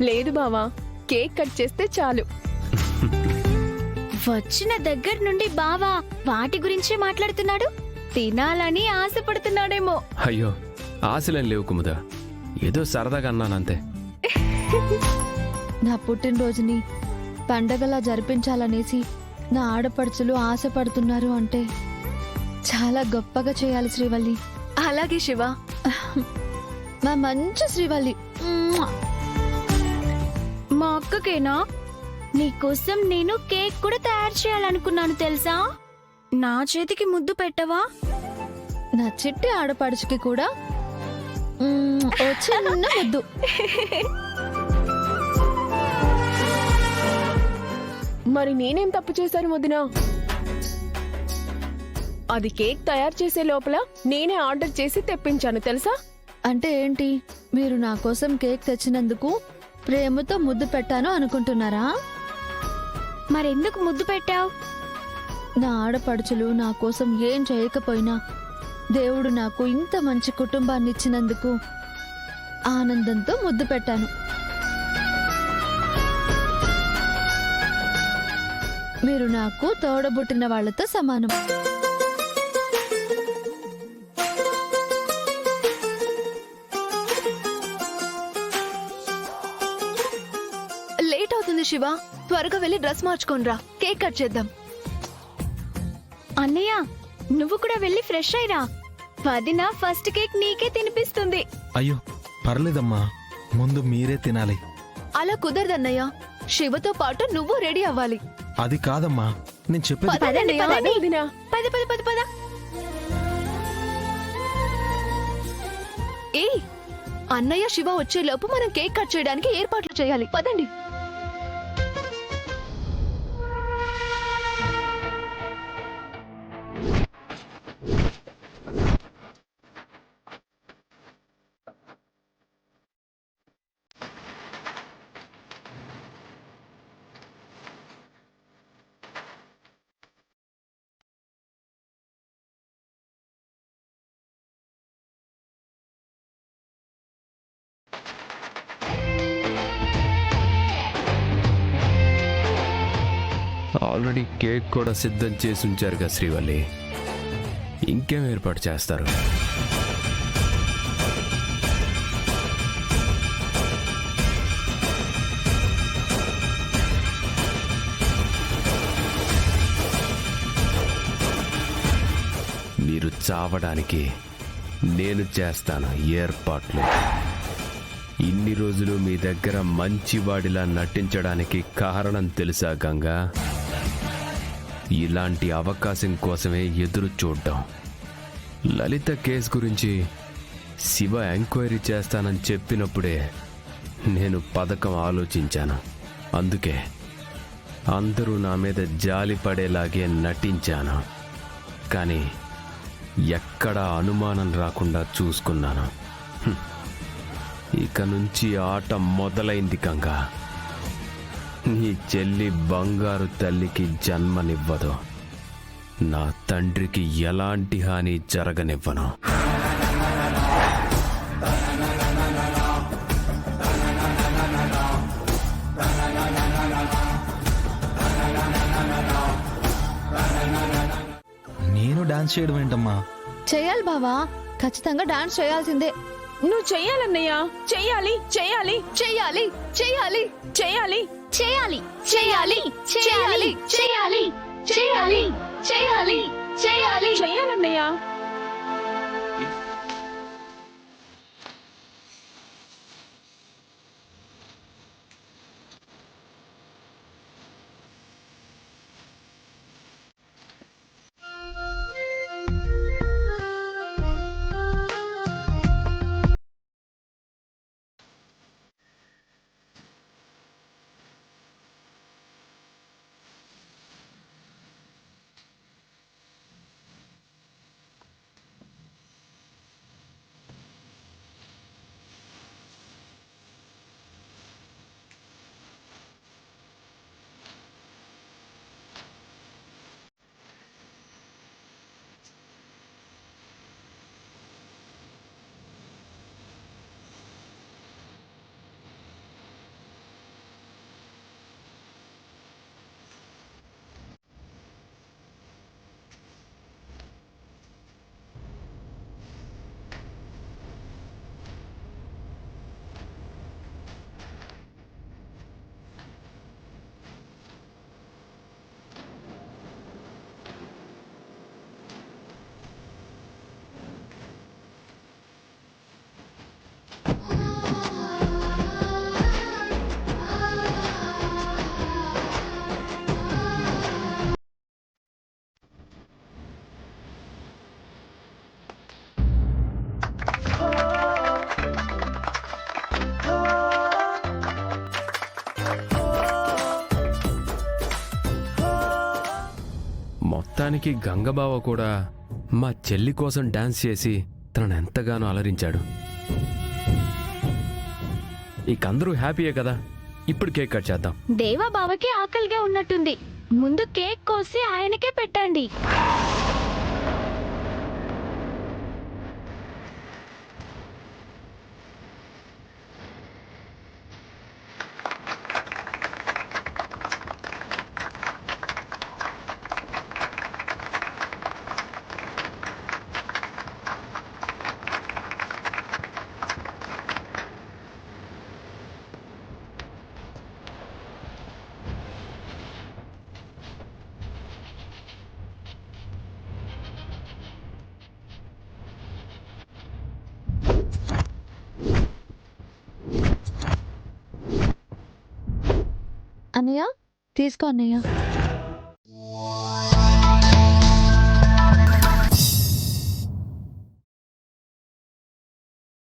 లేదు బావా, cake cut చేస్తే చాలు. వచ్చిన దగ్గర నుండి బావా వాటి గురించే మాట్లాడుతున్నాడు. తినాలని ఆశపడుతున్నాడేమో. అయ్యో, ఆశలేం లేవు కుముద, ఏదో సరదాగా అన్నానంతే. నా పుట్టినరోజుని పండగలా జరిపించాలనేసి నా ఆడపడుచులు ఆశపడుతున్నారు అంటే చాలా గొప్పగా చేయాలి శ్రీవల్లి. అలాగే శివ. మా మంచి శ్రీవల్లి. మా అక్కకేనా? నీకోసం నేను కేక్ కూడా తయారు చేయాలనుకున్నాను తెలుసా. నా చేతికి ముద్దు పెట్టవా? నా చిట్టి ఆడపడుచుకి కూడా ఓ చిన్న ముద్దు. మరి నేనేం తప్పు చేశాను వదినా? అది కేక్ తయారు చేసే లోపల నేనే ఆర్డర్ చేసి తెప్పించాను తెలుసా. అంటే ఏంటి, మీరు నా కోసం కేక్ తెచ్చినందుకు ప్రేమతో ముద్దు పెట్టాను అనుకుంటున్నారా? మరెందుకు ముద్దు పెట్టావు? నా ఆడపడుచులు నా కోసం ఏం చేయకపోయినా దేవుడు నాకు ఇంత మంచి కుటుంబాన్ని ఇచ్చినందుకు ఆనందంతో ముద్దు పెట్టాను. మీరు నాకు తోడబుట్టిన వాళ్లతో సమానం. లేట్ అవుతుంది శివ, త్వరగా వెళ్ళి డ్రెస్ మార్చుకోనరా, కేక్ కట్ చేద్దాం. అన్నయ్య, నువ్వు కూడా వెళ్ళి ఫ్రెష్ అయ్యిరా. వదిన ఫస్ట్ కేక్ నీకే తినిపిస్తుంది. అయ్యో పర్లేదమ్మా, ముందు మీరే తినాలి. అలా కుదరదన్నయ్య, శివతో పాటు నువ్వు రెడీ అవ్వాలి. అది కాదమ్మా, నేను చెప్పేది. పదండి, వదినా. పద పద పద పద. ఏయ్, అన్నయ్య శివ వచ్చేలోపు మనం కేక్ కట్ చేయడానికి ఏర్పాట్లు చేయాలి. పదండి. ఆల్రెడీ కేక్ కూడా సిద్ధం చేసి ఉంచారుగా శ్రీవల్లి, ఇంకేం ఏర్పాటు చేస్తారు? మీరు చావడానికి నేను చేస్తాను ఏర్పాట్లు. ఇన్ని రోజులు మీ దగ్గర మంచివాడిలా నటించడానికి కారణం తెలుసా గంగా? ఇలాంటి అవకాశం కోసమే ఎదురు చూడ్డం. లలిత కేసు గురించి శివ ఎంక్వైరీ చేస్తానని చెప్పినప్పుడే నేను పథకం ఆలోచించాను. అందుకే అందరూ నా మీద జాలి పడేలాగే నటించాను. కానీ ఎక్కడా అనుమానం రాకుండా చూసుకున్నాను. ఇక నుంచి ఆట మొదలైంది గంగా. నీ చెల్లి బంగారు తల్లికి జన్మనివ్వదు. నా తండ్రికి ఎలాంటి హాని జరగనివ్వను. నేను డాన్స్ చేయడం ఏంటమ్మా? చేయాలి బావా, ఖచ్చితంగా డాన్స్ చేయాల్సిందే. నువ్వు చెయ్యాలన్నయ్య, చెయ్యాలి చెయ్యాలి చెయ్యాలి చెయ్యాలి చెయ్యాలి చేయాలి చేయాలి చేయాలి చేయాలి చేయాలి చేయాలి చేయాలి చెయ్యాలన్నయ్య. చెప్పడానికి గంగబావ కూడా మా చెల్లి కోసం డాన్స్ చేసి తనను ఎంతగానో అలరించాడు. ఇక అందరూ హ్యాపీయే కదా. ఇప్పుడు కేక్ కట్ చేద్దాం. దేవా బావకి ఆకలిగా ఉన్నట్టుంది. ముందు కేక్ కోసి ఆయనకే పెట్టండి. అన్నయ్య తీసుకో అన్నయ్య.